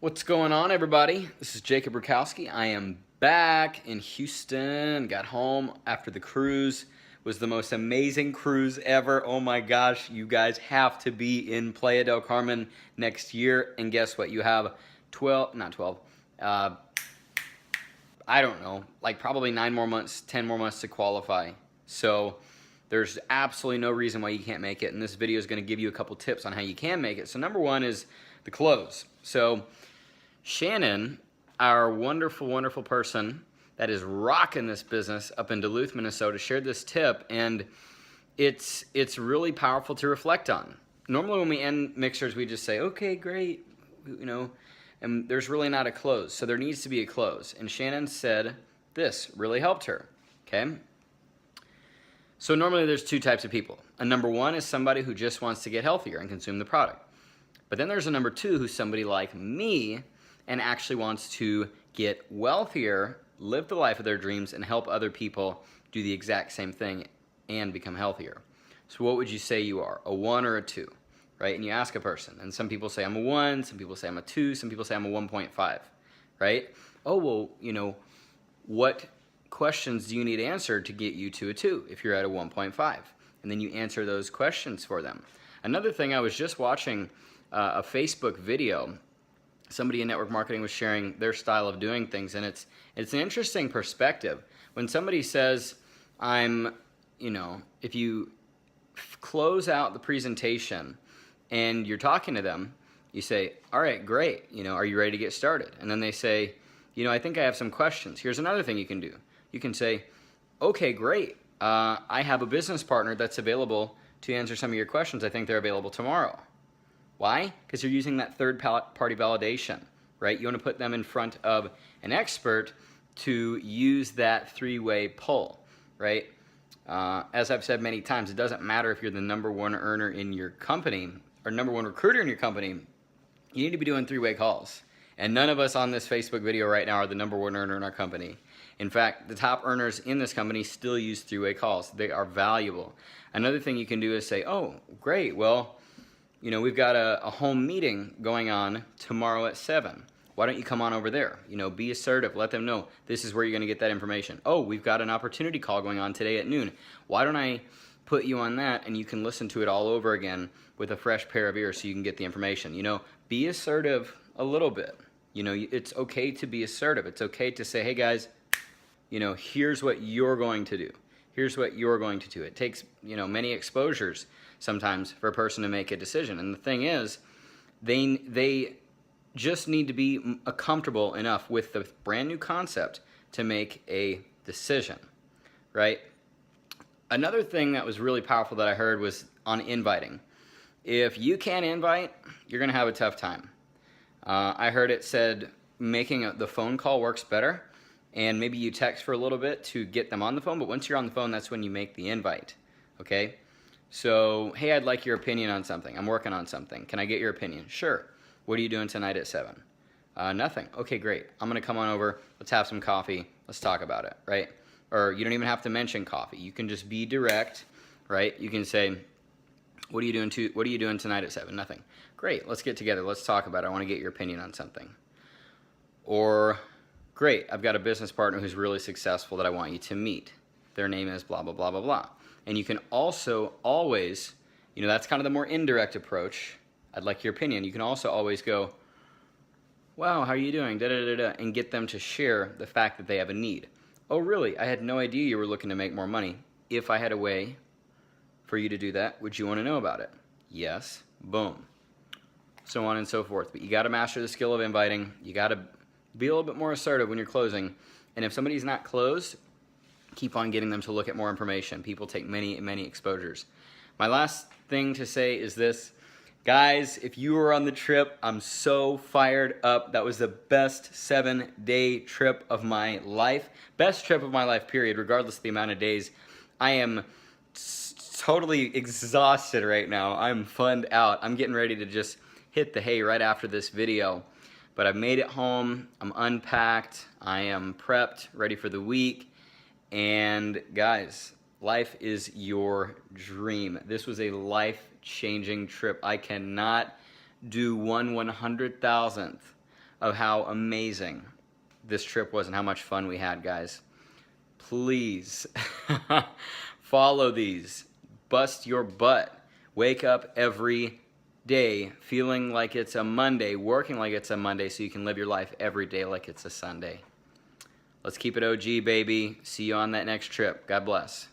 What's going on, everybody? This is Jacob Rakowski. I am back in Houston. Got home after the cruise. Was the most amazing cruise ever. Oh my gosh, you guys have to be in Playa del Carmen next year. And guess what? You have 12, not 12, I don't know, like probably 9 more months, 10 more months to qualify. So there's absolutely no reason why you can't make it. And this video is going to give you a couple tips on how you can make it. So number one is the close. So Shannon, our wonderful, wonderful person that is rocking this business up in Duluth, Minnesota, shared this tip, and it's really powerful to reflect on. Normally when we end mixers, we just say, okay, great, and there's really not a close. So there needs to be a close. And Shannon said this really helped her, okay? So normally there's two types of people. A number one is somebody who just wants to get healthier and consume the product. But then there's a number two who's somebody like me and actually wants to get wealthier, live the life of their dreams, and help other people do the exact same thing and become healthier. So what would you say you are, a 1 or a 2, right? And you ask a person, and some people say I'm a 1, some people say I'm a 2, some people say I'm a 1.5, right? Oh, well, what questions do you need answered to get you to a 2 if you're at a 1.5? And then you answer those questions for them. Another thing, I was just watching a Facebook video. Somebody in network marketing was sharing their style of doing things, and it's an interesting perspective. When somebody says, if you close out the presentation and you're talking to them, you say, all right, great, are you ready to get started? And then they say, I think I have some questions. Here's another thing you can do. You can say, okay, great, I have a business partner that's available to answer some of your questions. I think they're available tomorrow. Why? Because you're using that third-party validation, right? You want to put them in front of an expert to use that three-way pull, right? As I've said many times, it doesn't matter if you're the number one earner in your company or number one recruiter in your company. You need to be doing three-way calls. And none of us on this Facebook video right now are the number one earner in our company. In fact, the top earners in this company still use three-way calls. They are valuable. Another thing you can do is say, oh, great, well, we've got a home meeting going on tomorrow at 7. Why don't you come on over there? Be assertive. Let them know this is where you're going to get that information. Oh, we've got an opportunity call going on today at noon. Why don't I put you on that and you can listen to it all over again with a fresh pair of ears so you can get the information. Be assertive a little bit. It's okay to be assertive. It's okay to say, hey guys, here's what you're going to do. Here's what you're going to do. It takes, many exposures sometimes for a person to make a decision. And the thing is, they just need to be comfortable enough with the brand new concept to make a decision, right? Another thing that was really powerful that I heard was on inviting. If you can't invite, you're going to have a tough time. I heard it said making the phone call works better, and maybe you text for a little bit to get them on the phone, but once you're on the phone, that's when you make the invite, okay? So, hey, I'd like your opinion on something. I'm working on something. Can I get your opinion? Sure. What are you doing tonight at 7? Nothing. Okay, great. I'm going to come on over. Let's have some coffee. Let's talk about it, right? Or you don't even have to mention coffee. You can just be direct, right? You can say, what are you doing tonight at 7? Nothing. Great. Let's get together. Let's talk about it. I want to get your opinion on something. Or, great. I've got a business partner who's really successful that I want you to meet. Their name is blah, blah, blah, blah, blah. And you can also always, that's kind of the more indirect approach. I'd like your opinion. You can also always go, wow, how are you doing? Da, da, da, da, and get them to share the fact that they have a need. Oh, really? I had no idea you were looking to make more money. If I had a way for you to do that, would you want to know about it? Yes. Boom. So on and so forth. But you got to master the skill of inviting. You got to be a little bit more assertive when you're closing. And if somebody's not closed, keep on getting them to look at more information. People take many, many exposures. My last thing to say is this. Guys, if you were on the trip, I'm so fired up. That was the best 7-day trip of my life. Best trip of my life, period, regardless of the amount of days. I am totally exhausted right now. I'm funned out. I'm getting ready to just hit the hay right after this video. But I've made it home. I'm unpacked. I am prepped, ready for the week. And guys, life is your dream. This was a life-changing trip. I cannot do 1/100,000th of how amazing this trip was and how much fun we had, guys. Please follow these. Bust your butt. Wake up every day feeling like it's a Monday, working like it's a Monday so you can live your life every day like it's a Sunday. Let's keep it OG, baby. See you on that next trip. God bless.